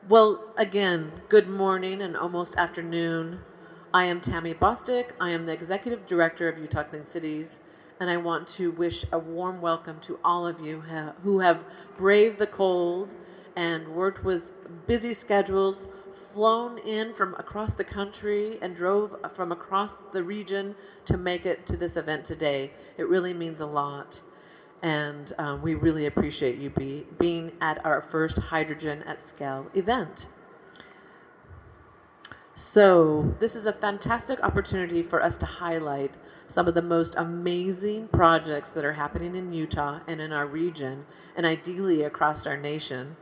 Well, again, good morning and almost afternoon. I am Tammy Bostick. I am the Executive Director of Utah Clean Cities, and I want to wish a warm welcome to all of you who have braved the cold and worked with busy schedules, flown in from across the country, and drove from across the region to make it to this event today. It really means a lot. And we really appreciate you being at our first Hydrogen at Scale event. So this is a fantastic opportunity for us to highlight some of the most amazing projects that are happening in Utah and in our region, and ideally across our nation.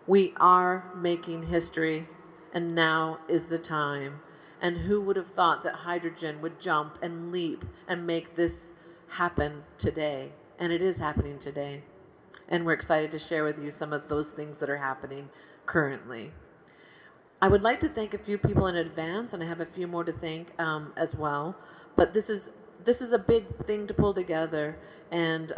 We are making history, and now is the time. And who would have thought that hydrogen would jump and leap and make this happen today? And it is happening today. And we're excited to share with you some of those things that are happening currently. I would like to thank a few people in advance, and I have a few more to thank as well. But this is a big thing to pull together. And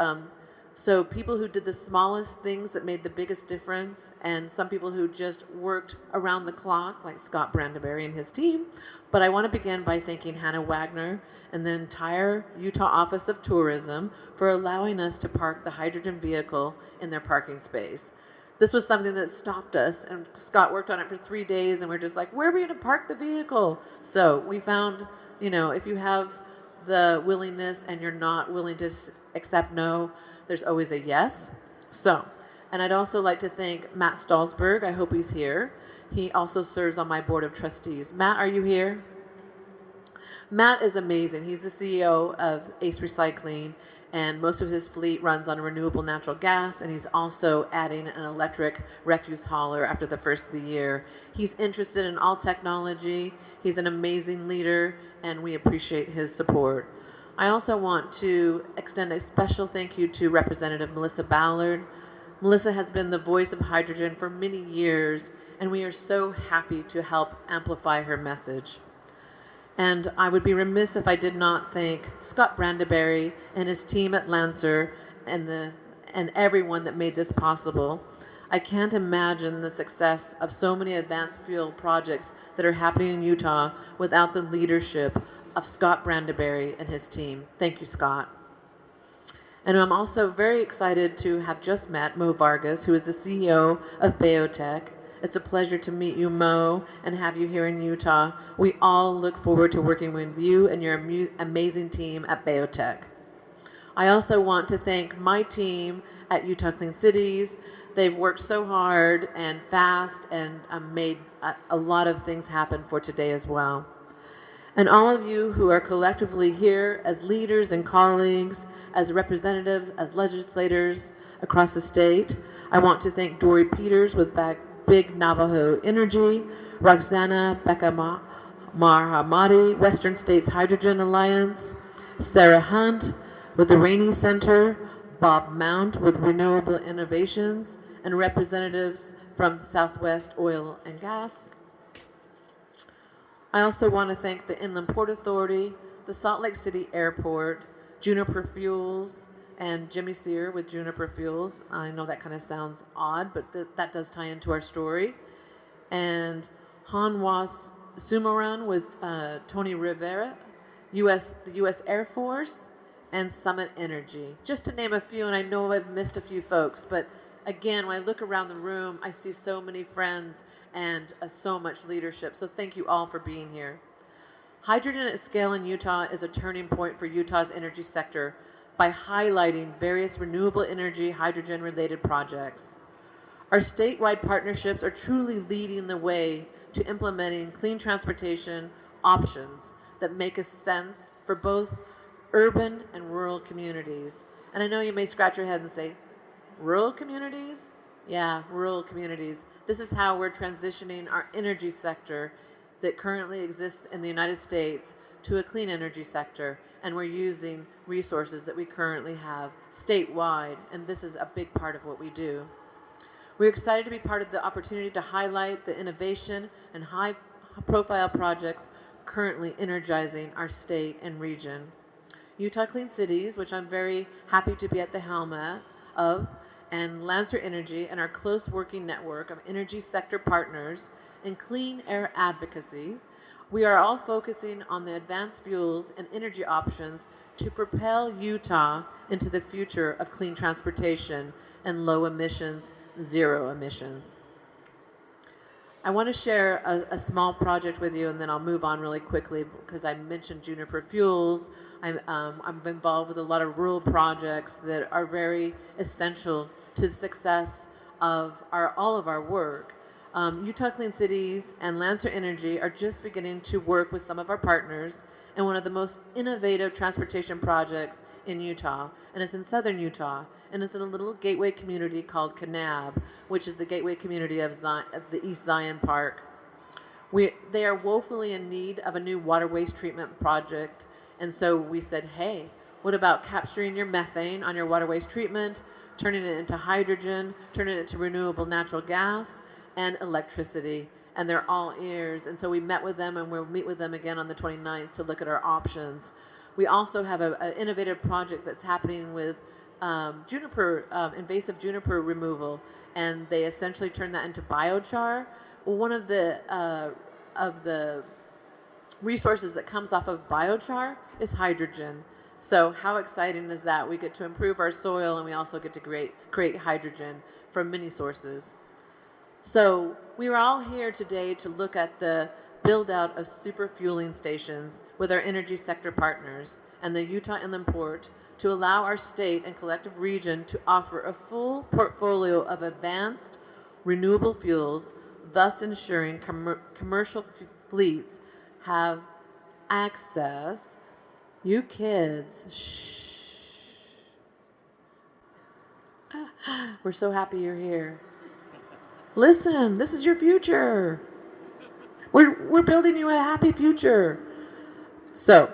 so people who did the smallest things that made the biggest difference, and some people who just worked around the clock, like Scott Brandeberry and his team. But I want to begin by thanking Hannah Wagner and the entire Utah Office of Tourism for allowing us to park the hydrogen vehicle in their parking space. This was something that stopped us, and Scott worked on it for 3 days, and we're just like, where are we going to park the vehicle? So we found, if you have the willingness and you're not willing to accept no, there's always a yes. So, and I'd also like to thank Matt Stalsberg. I hope he's here. He also serves on my board of trustees. Matt, are you here? Matt is amazing. He's the CEO of Ace Recycling, and most of his fleet runs on renewable natural gas, and he's also adding an electric refuse hauler after the first of the year. He's interested in all technology. He's an amazing leader, and we appreciate his support. I also want to extend a special thank you to Representative Melissa Ballard. Melissa has been the voice of hydrogen for many years, and we are so happy to help amplify her message. And I would be remiss if I did not thank Scott Brandeberry and his team at Lancer and everyone that made this possible. I can't imagine the success of so many advanced fuel projects that are happening in Utah without the leadership of Scott Brandeberry and his team. Thank you, Scott. And I'm also very excited to have just met Mo Vargas, who is the CEO of Biotech. It's a pleasure to meet you, Mo, and have you here in Utah. We all look forward to working with you and your amazing team at Biotech. I also want to thank my team at Utah Clean Cities. They've worked so hard and fast and made a lot of things happen for today as well. And all of you who are collectively here as leaders and colleagues, as representatives, as legislators across the state, I want to thank Dory Peters with Big Navajo Energy, Roxana Becca Mahamadi, Western States Hydrogen Alliance, Sarah Hunt with the Rainey Center, Bob Mount with Renewable Innovations, and representatives from Southwest Oil and Gas. I also want to thank the Inland Port Authority, the Salt Lake City Airport, Juniper Fuels, and Jimmy Sear with Juniper Fuels. I know that kind of sounds odd, but that does tie into our story. And Hanwas Sumaran with Tony Rivera, the U.S. Air Force, and Summit Energy. Just to name a few, and I know I've missed a few folks, but again, when I look around the room, I see so many friends and so much leadership. So thank you all for being here. Hydrogen at Scale in Utah is a turning point for Utah's energy sector by highlighting various renewable energy hydrogen-related projects. Our statewide partnerships are truly leading the way to implementing clean transportation options that make a sense for both urban and rural communities. And I know you may scratch your head and say, rural communities? Yeah, rural communities. This is how we're transitioning our energy sector that currently exists in the United States to a clean energy sector, and we're using resources that we currently have statewide, and this is a big part of what we do. We're excited to be part of the opportunity to highlight the innovation and high-profile projects currently energizing our state and region. Utah Clean Cities, which I'm very happy to be at the helm of, and Lancer Energy and our close working network of energy sector partners in clean air advocacy, we are all focusing on the advanced fuels and energy options to propel Utah into the future of clean transportation and low emissions, zero emissions. I want to share a small project with you, and then I'll move on really quickly because I mentioned Juniper Fuels. I'm involved with a lot of rural projects that are very essential to the success of all of our work. Utah Clean Cities and Lancer Energy are just beginning to work with some of our partners in one of the most innovative transportation projects in Utah, and it's in southern Utah, and it's in a little gateway community called Kanab, which is the gateway community of the East Zion Park. They are woefully in need of a new water waste treatment project, and so we said, hey, what about capturing your methane on your water waste treatment, turning it into hydrogen, turning it into renewable natural gas, and electricity? And they're all ears. And so we met with them, and we'll meet with them again on the 29th to look at our options. We also have an innovative project that's happening with invasive juniper removal, and they essentially turn that into biochar. One of the resources that comes off of biochar is hydrogen. So how exciting is that? We get to improve our soil, and we also get to create hydrogen from many sources. So we were all here today to look at the build out of super fueling stations with our energy sector partners and the Utah Inland Port to allow our state and collective region to offer a full portfolio of advanced renewable fuels, thus ensuring commercial fleets have access. You kids, shh. We're so happy you're here. Listen, this is your future. We're building you a happy future. So,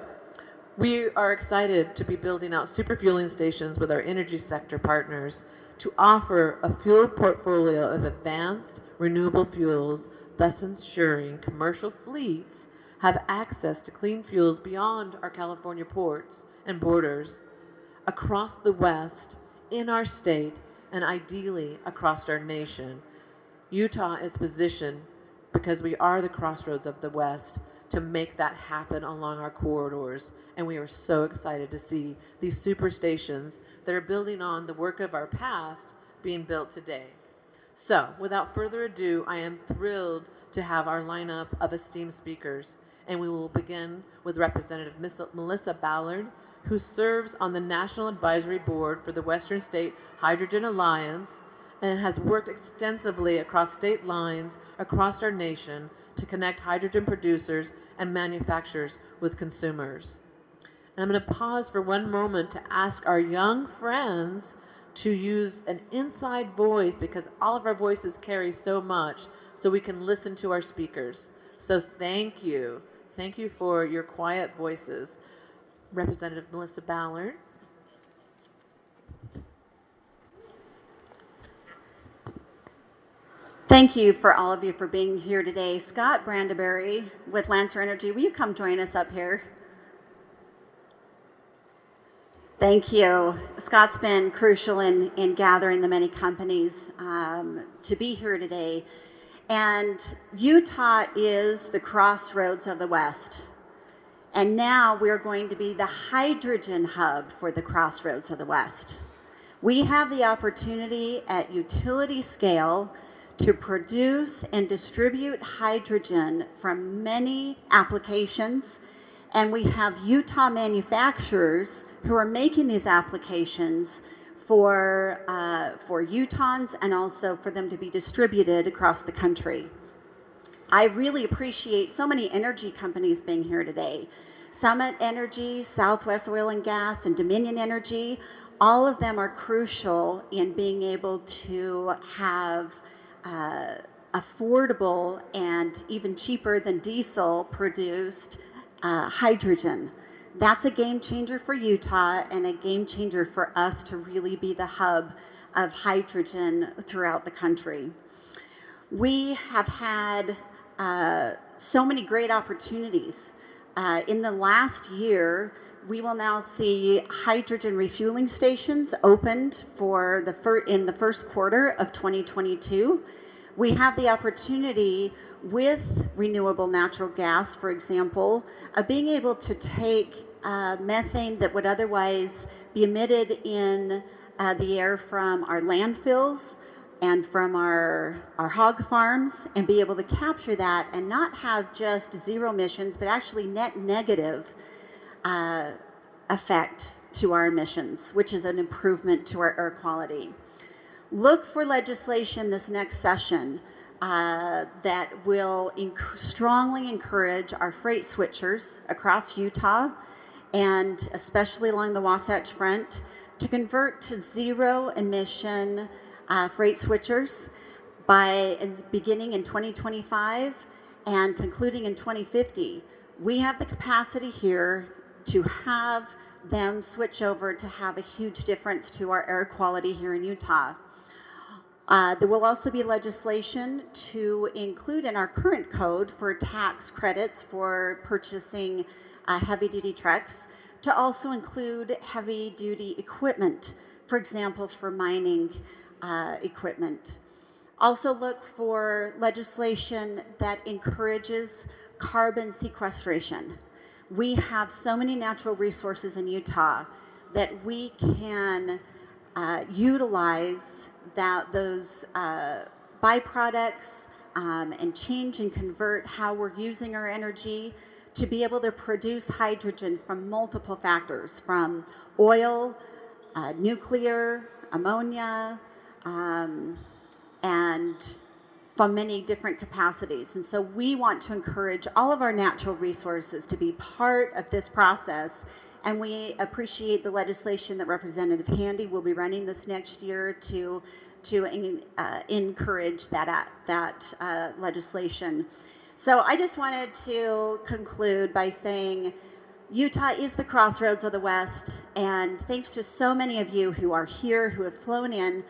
we are excited to be building out super fueling stations with our energy sector partners to offer a fuel portfolio of advanced renewable fuels, thus ensuring commercial fleets have access to clean fuels beyond our California ports and borders, across the West, in our state, and ideally across our nation. Utah is positioned, because we are the crossroads of the West, to make that happen along our corridors. And we are so excited to see these super stations that are building on the work of our past being built today. So, without further ado, I am thrilled to have our lineup of esteemed speakers. And we will begin with Representative Melissa Ballard, who serves on the National Advisory Board for the Western State Hydrogen Alliance and has worked extensively across state lines across our nation to connect hydrogen producers and manufacturers with consumers. And I'm going to pause for one moment to ask our young friends to use an inside voice, because all of our voices carry so much, so we can listen to our speakers. So thank you. Thank you for your quiet voices. Representative Melissa Ballard. Thank you for all of you for being here today. Scott Brandeberry with Lancer Energy, will you come join us up here? Thank you. Scott's been crucial in gathering the many companies to be here today. And Utah is the crossroads of the West. And now we're going to be the hydrogen hub for the crossroads of the West. We have the opportunity at utility scale to produce and distribute hydrogen from many applications, and we have Utah manufacturers who are making these applications for Utahns and also for them to be distributed across the country. I really appreciate so many energy companies being here today. Summit Energy, Southwest Oil and Gas, and Dominion Energy, all of them are crucial in being able to have affordable and even cheaper than diesel produced hydrogen. That's a game changer for Utah and a game changer for us to really be the hub of hydrogen throughout the country. We have had so many great opportunities. In the last year, we will now see hydrogen refueling stations opened for in the first quarter of 2022. We have the opportunity with renewable natural gas, for example, of being able to take methane that would otherwise be emitted in the air from our landfills and from our hog farms, and be able to capture that and not have just zero emissions, but actually net negative effect to our emissions, which is an improvement to our air quality. Look for legislation this next session that will strongly encourage our freight switchers across Utah, and especially along the Wasatch Front, to convert to zero emission freight switchers beginning in 2025 and concluding in 2050. We have the capacity here to have them switch over to have a huge difference to our air quality here in Utah. There will also be legislation to include in our current code for tax credits for purchasing heavy-duty trucks, to also include heavy-duty equipment, for example, for mining equipment. Also look for legislation that encourages carbon sequestration. We have so many natural resources in Utah that we can utilize those byproducts and change and convert how we're using our energy to be able to produce hydrogen from multiple factors, from oil, nuclear, ammonia, and from many different capacities. And so we want to encourage all of our natural resources to be part of this process. And we appreciate the legislation that Representative Handy will be running this next year to encourage that legislation. So I just wanted to conclude by saying Utah is the crossroads of the West, and thanks to so many of you who are here, who have flown in,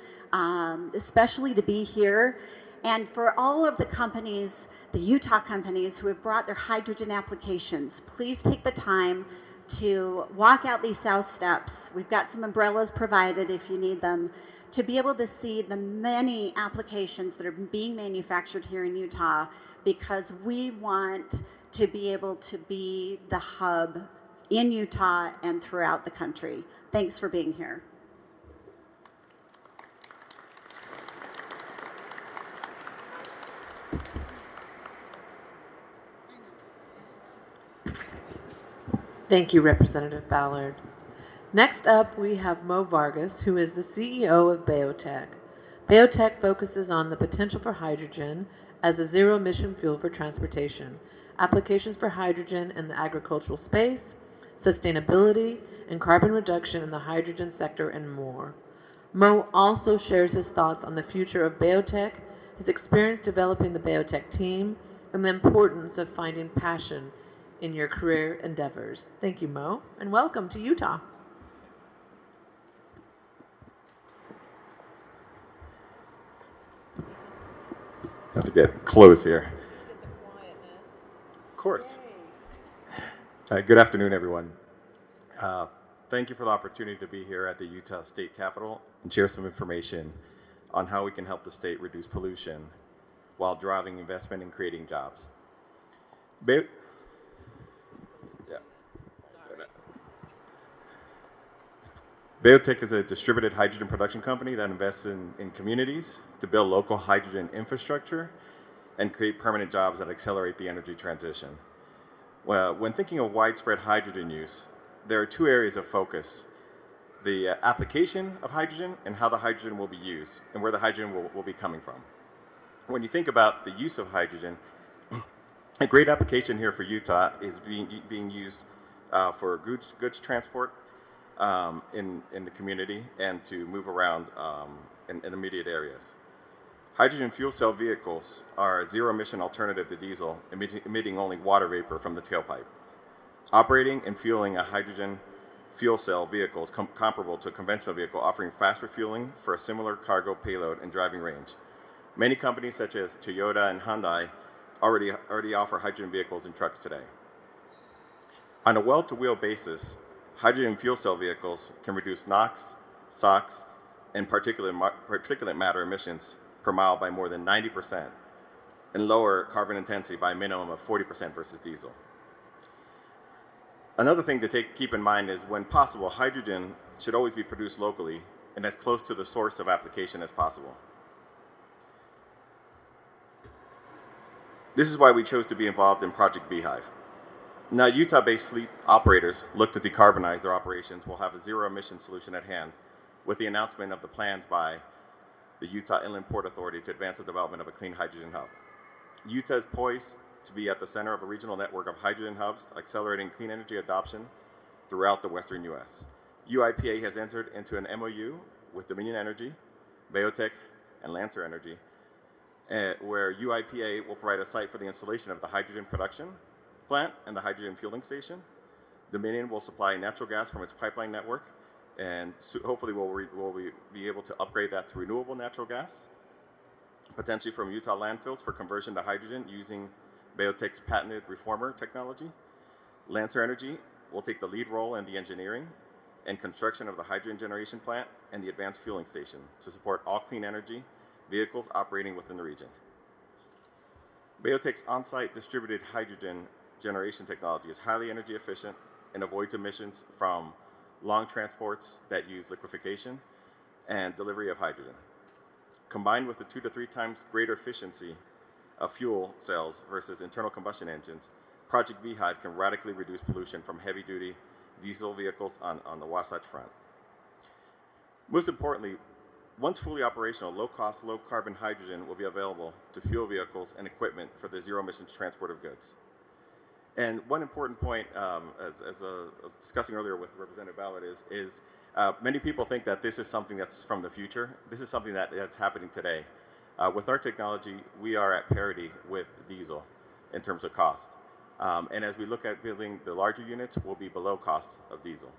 especially to be here, and for all of the companies, the Utah companies who have brought their hydrogen applications, please take the time to walk out these south steps. We've got some umbrellas provided if you need them, to be able to see the many applications that are being manufactured here in Utah, because we want to be able to be the hub in Utah and throughout the country. Thanks for being here. Thank you, Representative Ballard. Next up, we have Mo Vargas, who is the CEO of Biotech. Biotech focuses on the potential for hydrogen as a zero-emission fuel for transportation, applications for hydrogen in the agricultural space, sustainability, and carbon reduction in the hydrogen sector, and more. Mo also shares his thoughts on the future of Biotech, his experience developing the Biotech team, and the importance of finding passion in your career endeavors. Thank you, Mo, and welcome to Utah. I have to get close here. Of course. Good afternoon, everyone. Thank you for the opportunity to be here at the Utah State Capitol and share some information on how we can help the state reduce pollution while driving investment and creating jobs. Biotech is a distributed hydrogen production company that invests in communities to build local hydrogen infrastructure and create permanent jobs that accelerate the energy transition. Well, when thinking of widespread hydrogen use, there are two areas of focus: the application of hydrogen and how the hydrogen will be used and where the hydrogen will be coming from. When you think about the use of hydrogen, a great application here for Utah is being used for goods transport in the community and to move around in immediate areas. Hydrogen fuel cell vehicles are a zero-emission alternative to diesel, emitting only water vapor from the tailpipe. Operating and fueling a hydrogen fuel cell vehicle is comparable to a conventional vehicle, offering fast refueling for a similar cargo payload and driving range. Many companies such as Toyota and Hyundai already offer hydrogen vehicles and trucks today. On a well-to-wheel basis, hydrogen fuel cell vehicles can reduce NOx, SOx, and particulate matter emissions per mile by more than 90% and lower carbon intensity by a minimum of 40% versus diesel. Another thing to keep in mind is when possible, hydrogen should always be produced locally and as close to the source of application as possible. This is why we chose to be involved in Project Beehive. Now, Utah-based fleet operators look to decarbonize their operations will have a zero-emission solution at hand with the announcement of the plans by the Utah Inland Port Authority to advance the development of a clean hydrogen hub. Utah is poised to be at the center of a regional network of hydrogen hubs, accelerating clean energy adoption throughout the western U.S. UIPA has entered into an MOU with Dominion Energy, Biotech, and Lancer Energy, where UIPA will provide a site for the installation of the hydrogen production plant and the hydrogen fueling station. Dominion will supply natural gas from its pipeline network, and hopefully we'll be able to upgrade that to renewable natural gas, potentially from Utah landfills for conversion to hydrogen using Biotech's patented reformer technology. Lancer Energy will take the lead role in the engineering and construction of the hydrogen generation plant and the advanced fueling station to support all clean energy vehicles operating within the region. Biotech's on-site distributed hydrogen generation technology is highly energy efficient and avoids emissions from long transports that use liquefaction and delivery of hydrogen. Combined with the 2 to 3 times greater efficiency of fuel cells versus internal combustion engines, Project Beehive can radically reduce pollution from heavy-duty diesel vehicles on the Wasatch Front. Most importantly, once fully operational, low-cost, low-carbon hydrogen will be available to fuel vehicles and equipment for the zero-emissions transport of goods. And one important point, as I was discussing earlier with Representative Ballard, is many people think that this is something that's from the future. This is something that's happening today. With our technology, we are at parity with diesel in terms of cost. And as we look at building the larger units, we'll be below cost of diesel.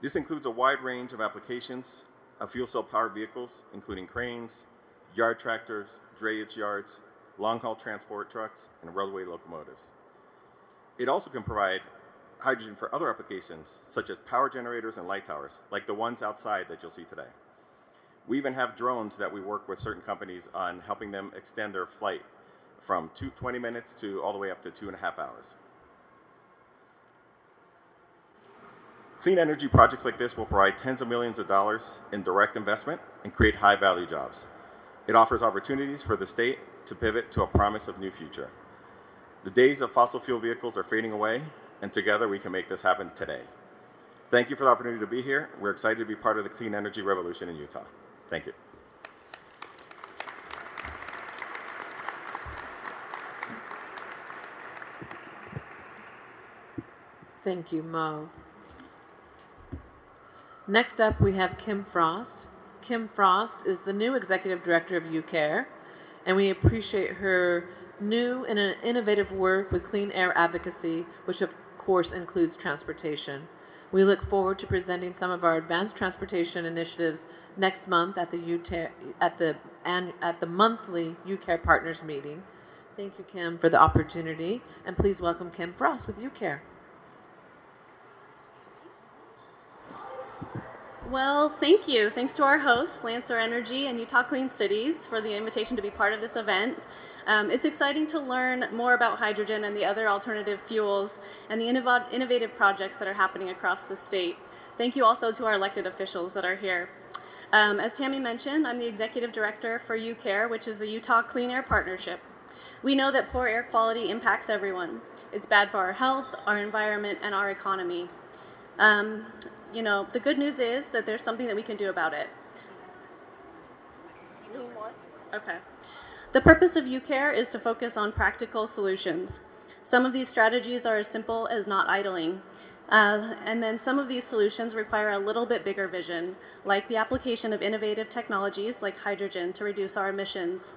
This includes a wide range of applications of fuel cell powered vehicles, including cranes, yard tractors, drayage yards, long-haul transport trucks, and railway locomotives. It also can provide hydrogen for other applications, such as power generators and light towers, like the ones outside that you'll see today. We even have drones that we work with certain companies on helping them extend their flight from 20 minutes to all the way up to 2.5 hours. Clean energy projects like this will provide tens of millions of dollars in direct investment and create high-value jobs. It offers opportunities for the state to pivot to a promise of new future. The days of fossil fuel vehicles are fading away, and together we can make this happen today. Thank you for the opportunity to be here. We're excited to be part of the clean energy revolution in Utah. Thank you. Thank you, Mo. Next up, we have Kim Frost. Kim Frost is the new Executive Director of UCARE, and we appreciate her new and innovative work with clean air advocacy, which of course includes transportation. We look forward to presenting some of our advanced transportation initiatives next month at the monthly UCARE Partners meeting. Thank you, Kim, for the opportunity, and please welcome Kim Frost with UCARE. Well, thank you. Thanks to our hosts, Lancer Energy and Utah Clean Cities, for the invitation to be part of this event. It's exciting to learn more about hydrogen and the other alternative fuels and the innovative projects that are happening across the state. Thank you also to our elected officials that are here. As Tammy mentioned, I'm the Executive Director for UCARE, which is the Utah Clean Air Partnership. We know that poor air quality impacts everyone. It's bad for our health, our environment, and our economy. The good news is that there's something that we can do about it. Okay. The purpose of UCARE is to focus on practical solutions. Some of these strategies are as simple as not idling. And then some of these solutions require a little bit bigger vision, like the application of innovative technologies like hydrogen to reduce our emissions.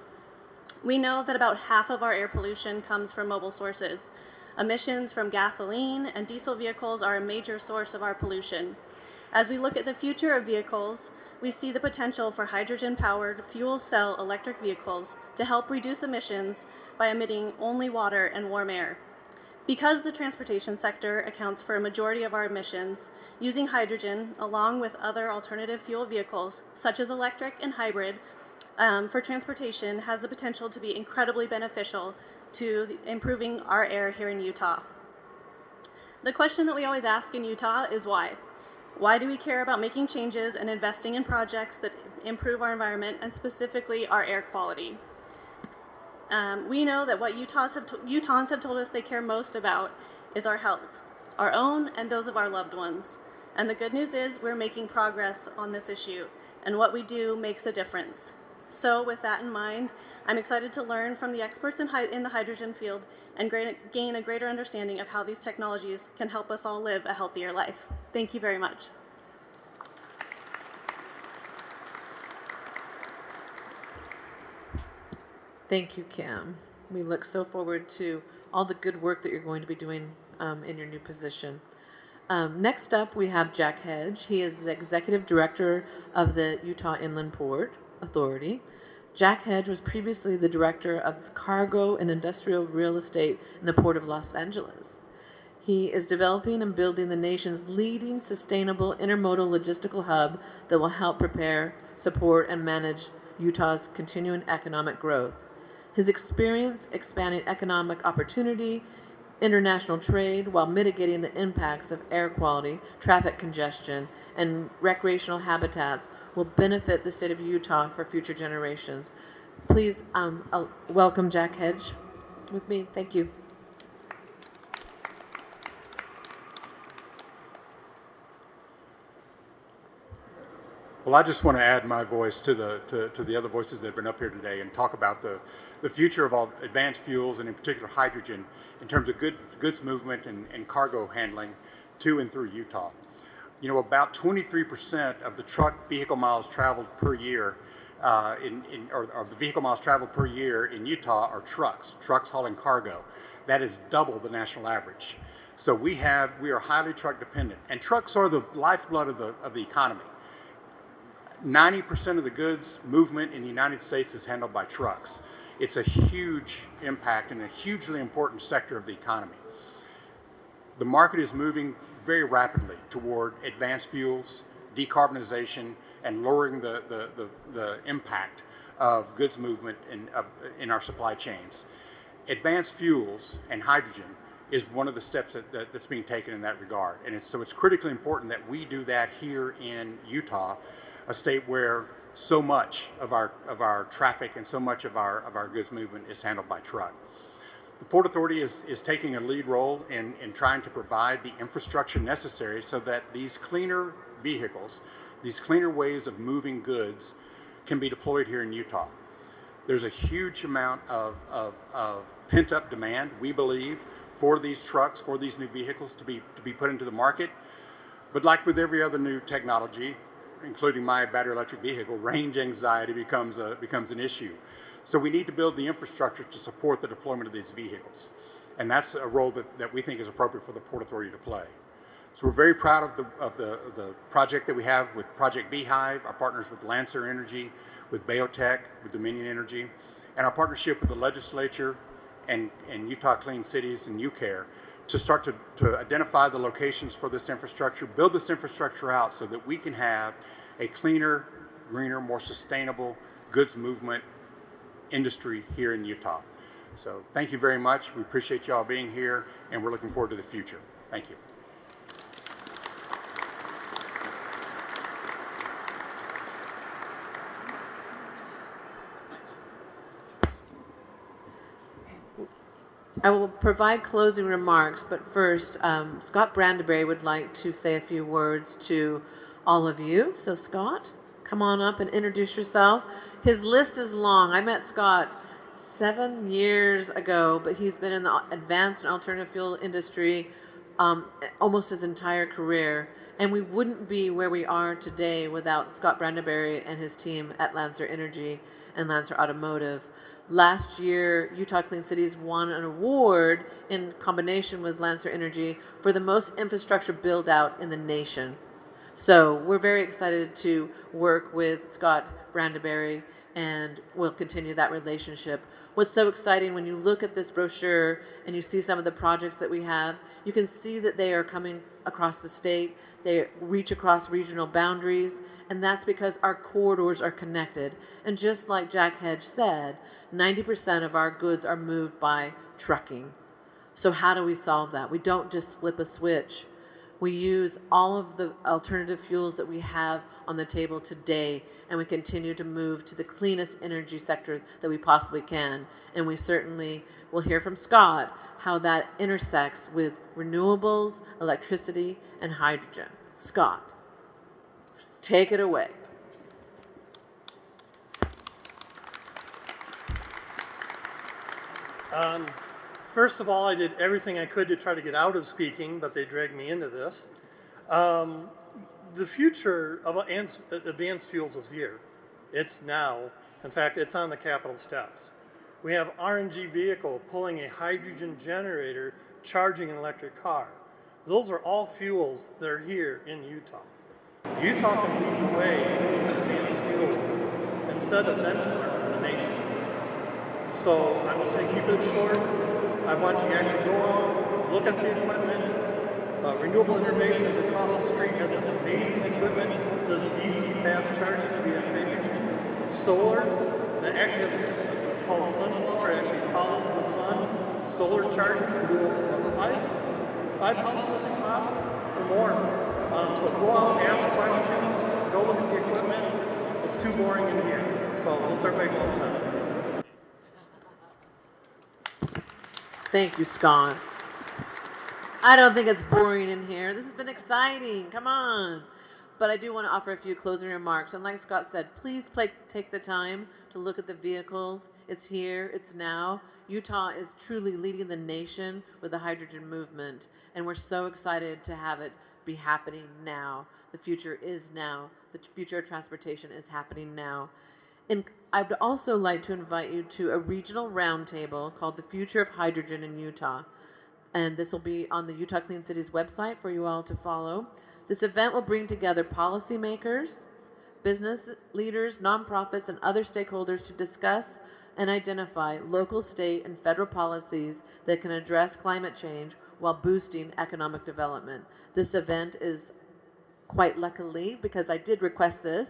We know that about half of our air pollution comes from mobile sources. Emissions from gasoline and diesel vehicles are a major source of our pollution. As we look at the future of vehicles, we see the potential for hydrogen-powered fuel cell electric vehicles to help reduce emissions by emitting only water and warm air. Because the transportation sector accounts for a majority of our emissions, using hydrogen along with other alternative fuel vehicles, such as electric and hybrid, for transportation has the potential to be incredibly beneficial to improving our air here in Utah. The question that we always ask in Utah is why? Why do we care about making changes and investing in projects that improve our environment and specifically our air quality? We know that what Utahns have told us they care most about is our health, our own and those of our loved ones. And the good news is we're making progress on this issue, and what we do makes a difference. So with that in mind, I'm excited to learn from the experts in the hydrogen field and gain a greater understanding of how these technologies can help us all live a healthier life. Thank you very much. Thank you, Kim. We look so forward to all the good work that you're going to be doing in your new position. Next up, we have Jack Hedge. He is the Executive Director of the Utah Inland Port Authority. Jack Hedge was previously the Director of Cargo and Industrial Real Estate in the Port of Los Angeles. He is developing and building the nation's leading sustainable intermodal logistical hub that will help prepare, support, and manage Utah's continuing economic growth. His experience expanding economic opportunity, international trade, while mitigating the impacts of air quality, traffic congestion, and recreational habitats will benefit the state of Utah for future generations. Please welcome Jack Hedge with me. Thank you. Well, I just want to add my voice to the other voices that have been up here today and talk about the future of all advanced fuels, and in particular hydrogen, in terms of goods movement and cargo handling to and through Utah. You know, about 23% of the truck vehicle miles traveled per year or the vehicle miles traveled per year in Utah are trucks hauling cargo. That is double the national average. So we are highly truck dependent, and trucks are the lifeblood of the economy. 90% of the goods movement in the United States is handled by trucks. It's a huge impact and a hugely important sector of the economy. The market is moving very rapidly toward advanced fuels, decarbonization, and lowering the impact of goods movement in our supply chains. Advanced fuels and hydrogen is one of the steps that's being taken in that regard. And it's critically important that we do that here in Utah, a state where so much of our traffic and so much of our goods movement is handled by truck. The Port Authority is taking a lead role in trying to provide the infrastructure necessary so that these cleaner vehicles, these cleaner ways of moving goods can be deployed here in Utah. There's a huge amount of pent-up demand, we believe, for these trucks, for these new vehicles to be put into the market. But like with every other new technology, including my battery electric vehicle, range anxiety becomes an issue. So we need to build the infrastructure to support the deployment of these vehicles. And that's a role that we think is appropriate for the Port Authority to play. So we're very proud of the project that we have with Project Beehive, our partners with Lancer Energy, with Biotech, with Dominion Energy, and our partnership with the legislature and Utah Clean Cities and UCARE to start to identify the locations for this infrastructure, build this infrastructure out so that we can have a cleaner, greener, more sustainable goods movement industry here in Utah. So thank you very much. We appreciate y'all being here, and we're looking forward to the future. Thank you. I will provide closing remarks, but first, Scott Brandeberry would like to say a few words to all of you. So Scott, come on up and introduce yourself. His list is long. I met Scott 7 years ago, but he's been in the advanced and alternative fuel industry almost his entire career. And we wouldn't be where we are today without Scott Brandeberry and his team at Lancer Energy and Lancer Automotive. Last year, Utah Clean Cities won an award in combination with Lancer Energy for the most infrastructure build out in the nation. So we're very excited to work with Scott Brandeberry and we'll continue that relationship. What's so exciting when you look at this brochure and you see some of the projects that we have, you can see that they are coming across the state, they reach across regional boundaries, and that's because our corridors are connected. And just like Jack Hedge said, 90% of our goods are moved by trucking. So how do we solve that? We don't just flip a switch. We use all of the alternative fuels that we have on the table today, and we continue to move to the cleanest energy sector that we possibly can. And we certainly will hear from Scott how that intersects with renewables, electricity, and hydrogen. Scott, take it away. First of all, I did everything I could to try to get out of speaking, but they dragged me into this. The future of advanced fuels is here. It's now. In fact, it's on the Capitol steps. We have RNG vehicle pulling a hydrogen generator, charging an electric car. Those are all fuels that are here in Utah. Utah can lead the way with advanced fuels and set a benchmark for the nation. So I'm just going to keep it short. I want you to actually go out, look at the equipment. Renewable Innovations across the street has an amazing equipment, does DC fast charging via hydrogen. Solars, that actually has what's called sunflower, it actually follows the sun. Solar charging can do five houses, I think, Bob, or more. So go out, ask questions, go look at the equipment. It's too boring in here. So let's everybody go outside. Thank you, Scott. I don't think it's boring in here. This has been exciting. Come on. But I do want to offer a few closing remarks. And like Scott said, please take the time to look at the vehicles. It's here. It's now. Utah is truly leading the nation with the hydrogen movement. And we're so excited to have it be happening now. The future is now. The future of transportation is happening now. And I'd also like to invite you to a regional roundtable called The Future of Hydrogen in Utah. And this will be on the Utah Clean Cities website for you all to follow. This event will bring together policymakers, business leaders, nonprofits, and other stakeholders to discuss and identify local, state, and federal policies that can address climate change while boosting economic development. This event is quite luckily, because I did request this,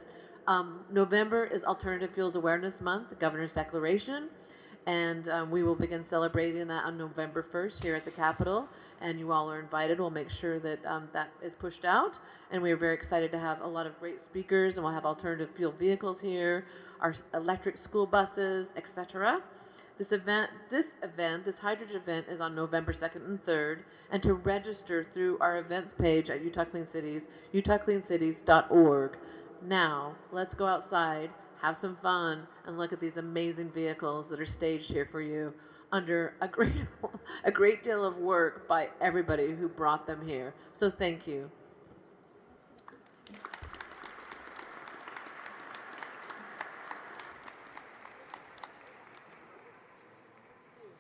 November is Alternative Fuels Awareness Month, the Governor's Declaration, and we will begin celebrating that on November 1st here at the Capitol, and you all are invited. We'll make sure that that is pushed out, and we are very excited to have a lot of great speakers, and we'll have alternative fuel vehicles here, our electric school buses, etc. This hydrogen event is on November 2nd and 3rd, and to register through our events page at Utah Clean Cities, utahcleancities.org. Now, let's go outside, have some fun, and look at these amazing vehicles that are staged here for you under a great deal of work by everybody who brought them here. So thank you.